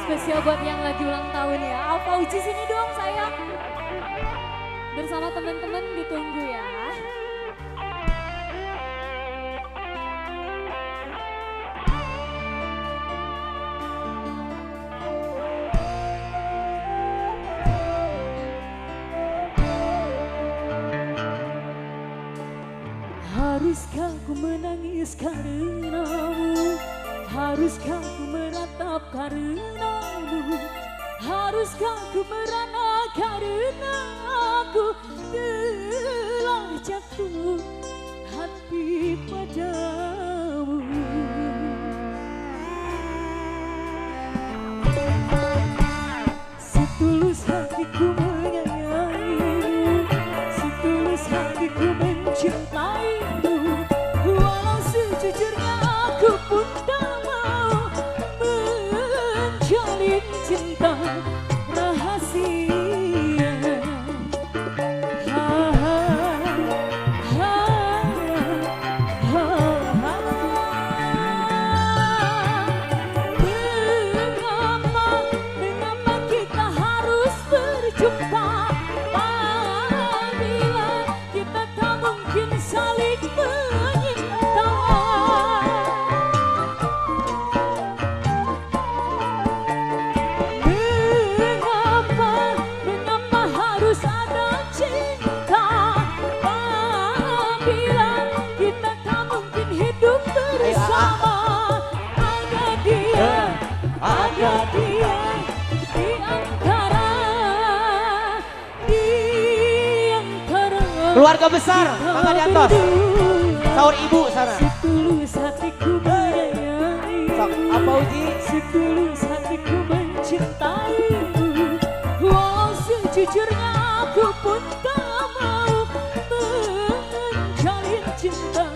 spesial buat yang lagi ulang tahun ya. Alfa Uji sini dong sayang. Bersama teman-teman ditunggu ya. Haruskah ku menangis karenamu? Haruskah ku meratap karenamu? Haruskah ku merana karena aku telah jatuh hati padamu? Setulus hatiku menyayangimu, setulus hatiku mencintaimu, walau sejujurnya aku pun tak mau menjalin cinta rahasia. Mengapa kita harus berjumpa apabila kita tak mungkin saling menyinta? Mengapa harus ada cinta apabila kita tak mungkin hidup bersama? Ada dia di antara Keluarga besar, mangga di atas. Sahur ibu sana. Setulus hatiku menyayangi, Sok, apa Uji? setulus hatiku mencintaimu, walau sejujurnya aku pun tak mau menjalin cinta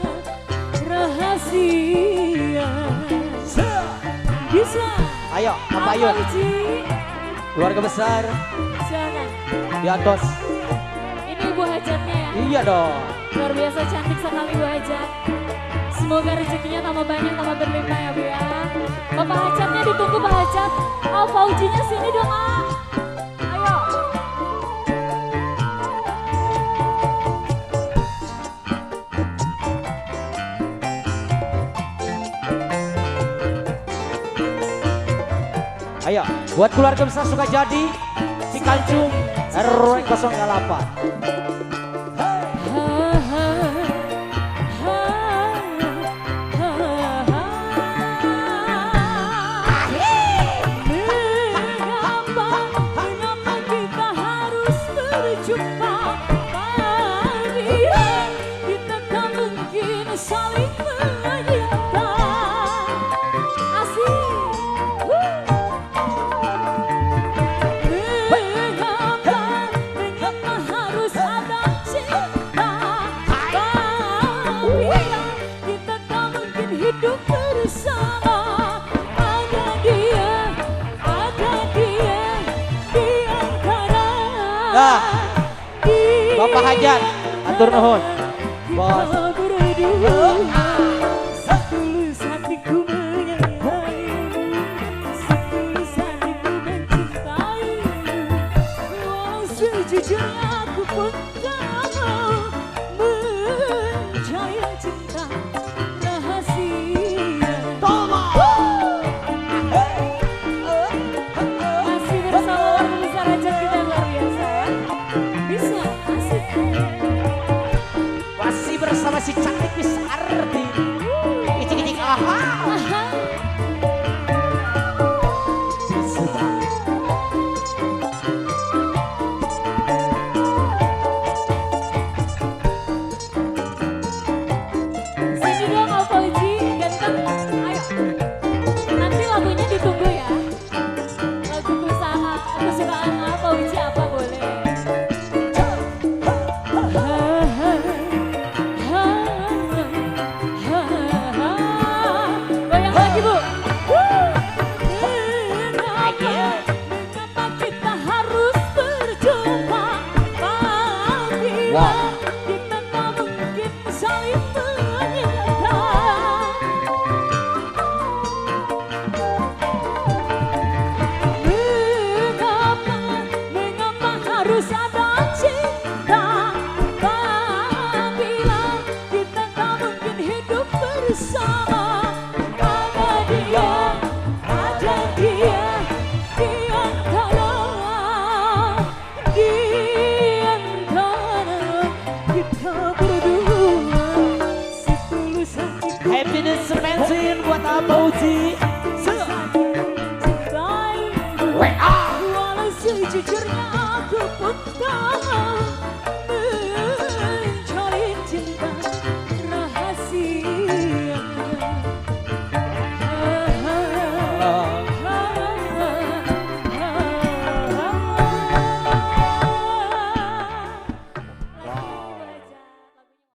rahasia. Bisa? Ayo, apa Ayun? Uji? Keluarga besar Silakan. di atas. Ini Ibu Hajatnya ya. Iya dong. Luar biasa cantik sekali Bu Hajat. Semoga rezekinya tambah banyak, tambah berlimpah ya Bu ya. Bapak Hajatnya ditunggu Pak Hajat. Alfa Ujinya sini dong ah. Ayo. Ayo, buat keluarga besar suka jadi si Kancung RW 08. Mengapa kita harus berjumpa apabila kita tak mungkin saling menyinta? Asik. Mengapa harus ada cinta apabila kita tak mungkin hidup bersama? Ada dia di antara Bapak Hajat, atur nuhun. Bos. Setulus hatiku menyayangimu, setulus hatiku mencintaimu, walau sejujurnya aku pun tak mau menjalin cinta rahasia. Masih bersama keluarga besar Hajat kita yang luar biasa ya. Bisa, asik. Masih bersama si cantik Miss Ardi. Icik-icik aha. Sini dong Alfa Uji, ganteng. Ayo. Nanti lagunya ditunggu ya. Lagu kesukaan Alfa Uji apa boleh. Happiness semensin buat apa Uji? Cintai, walau sejujurnya aku pun tak